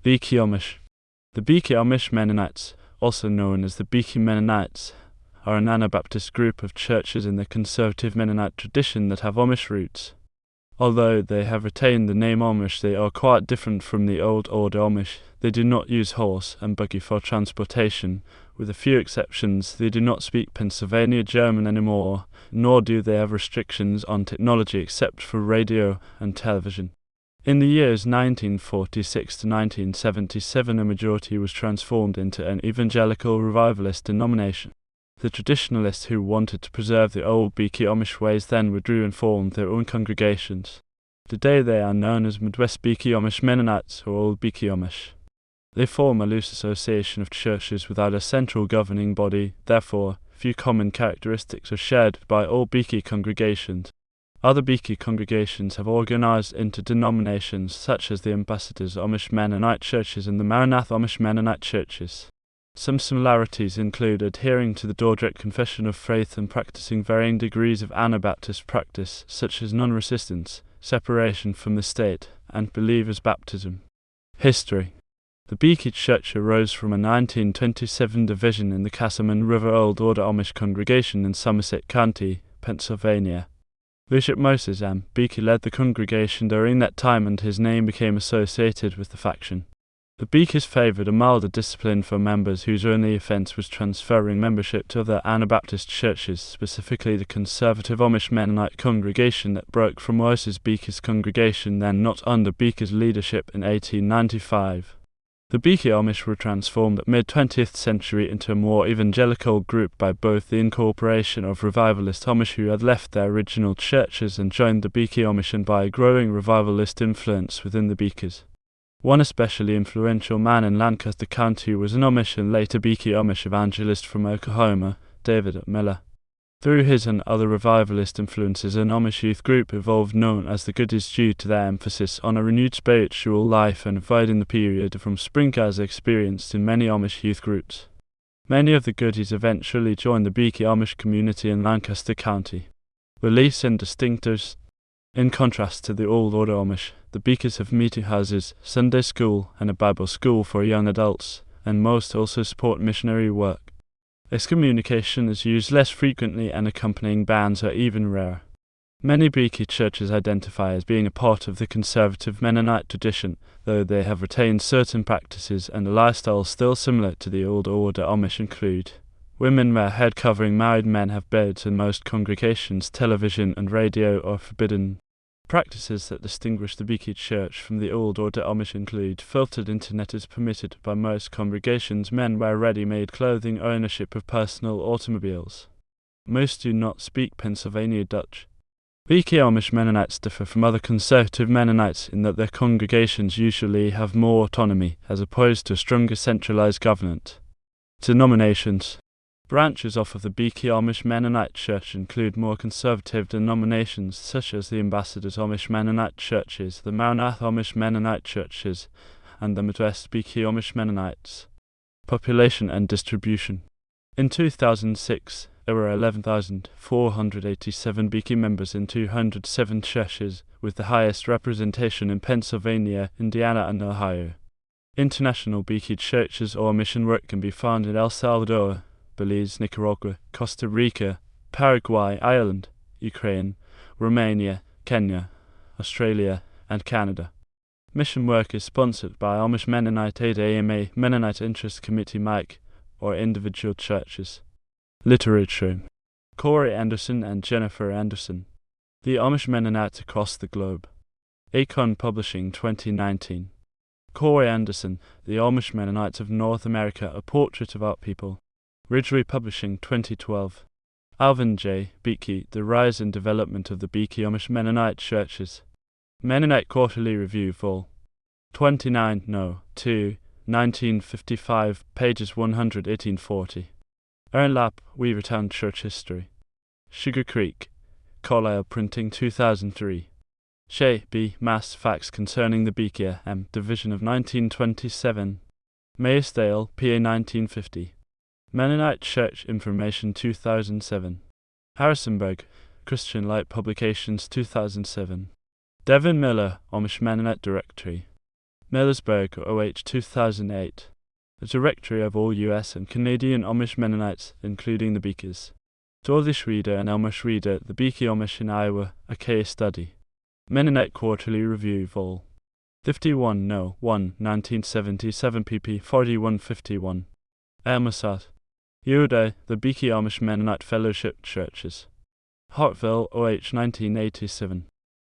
Beachy Amish. The Beachy Amish Mennonites, also known as the Beachy Mennonites, are an Anabaptist group of churches in the Conservative Mennonite tradition that have Amish roots. Although they have retained the name Amish, they are quite different from the Old Order Amish. They do not use horse and buggy for transportation. With a few exceptions, they do not speak Pennsylvania German anymore, nor do they have restrictions on technology except for radio and television. In the years 1946 to 1977, a majority was transformed into an evangelical revivalist denomination. The traditionalists who wanted to preserve the Old Beachy Amish ways then withdrew and formed their own congregations. Today they are known as Midwest Beachy Amish Mennonites or Old Beachy Amish. They form a loose association of churches without a central governing body, therefore few common characteristics are shared by all Beachy congregations. Other Beachy congregations have organized into denominations such as the Ambassadors Amish Mennonite Churches and the Maranatha Amish-Mennonite Churches. Some similarities include adhering to the Dordrecht Confession of Faith and practicing varying degrees of Anabaptist practice such as nonresistance, separation from the state, and believers' baptism. History. The Beachy Church arose from a 1927 division in the Casselman River Old Order Amish congregation in Somerset County, Pennsylvania. Bishop Moses M. Beachy led the congregation during that time, and his name became associated with the faction. The Beachys favored a milder discipline for members whose only offense was transferring membership to other Anabaptist churches, specifically the Conservative Amish Mennonite congregation that broke from Moses Beachy's congregation, then not under Beachy's leadership, in 1895. The Beachy Amish were transformed at mid-20th century into a more evangelical group by both the incorporation of revivalist Amish who had left their original churches and joined the Beachy Amish, and by a growing revivalist influence within the Beachys. One especially influential man in Lancaster County was an Amish and later Beachy Amish evangelist from Oklahoma, David Miller. Through his and other revivalist influences, an Amish youth group evolved known as the Goodies due to their emphasis on a renewed spiritual life and avoiding the period from spring as experienced in many Amish youth groups. Many of the Goodies eventually joined the Beachy Amish community in Lancaster County. Beliefs and distinctives. In contrast to the Old Order Amish, the Beachys have meeting houses, Sunday school, and a Bible school for young adults, and most also support missionary work. Excommunication is used less frequently, and accompanying bans are even rare. Many Beachy churches identify as being a part of the Conservative Mennonite tradition, though they have retained certain practices and a lifestyle still similar to the Old Order Amish include: women wear head covering, married men have beards, in most congregations television and radio are forbidden. Practices that distinguish the Beachy Church from the Old Order Amish include: filtered internet is permitted by most congregations, men wear ready-made clothing, ownership of personal automobiles. Most do not speak Pennsylvania Dutch. Beachy Amish Mennonites differ from other Conservative Mennonites in that their congregations usually have more autonomy, as opposed to a stronger centralized government. Denominations. Branches off of the Beachy Amish Mennonite Church include more conservative denominations such as the Ambassadors Amish Mennonite Churches, the Maranatha Amish-Mennonite Churches, and the Midwest Beachy Amish Mennonites. Population and distribution. In 2006, there were 11,487 Beachy members in 207 churches, with the highest representation in Pennsylvania, Indiana, and Ohio. International Beachy churches or mission work can be found in El Salvador, Belize, Nicaragua, Costa Rica, Paraguay, Ireland, Ukraine, Romania, Kenya, Australia, and Canada. Mission work is sponsored by Amish Mennonite Aid AMA, Mennonite Interest Committee MIC, or individual churches. Literature. Corey Anderson and Jennifer Anderson. The Amish Mennonites Across the Globe. Acorn Publishing 2019. Corey Anderson, The Amish Mennonites of North America, A Portrait of Our People. Ridgeway Publishing 2012. Alvin J. Beachy, The Rise and Development of the Beachy Amish Mennonite Churches. Mennonite Quarterly Review Vol. 29 No. 2, 1955, pages 118-40. Ernlap, Weavertown Church History. Sugar Creek, Carlisle Printing 2003. Shea, B. Mass Facts Concerning the Beachy M. Division of 1927. Maysdale, PA 1950. Mennonite Church Information 2007. Harrisonburg, Christian Light Publications 2007. Devin Miller, Amish Mennonite Directory. Millersburg, OH 2008. A directory of all US and Canadian Amish Mennonites, including the Beakers. Dordrecht Reader and Amish Reader, the Beachy Amish in Iowa, a case study. Mennonite Quarterly Review, Vol. 51 No. 1, 1977 pp. 4151. Amosat. Yehuda, the Beachy Amish Mennonite Fellowship Churches. Hartville, OH 1987.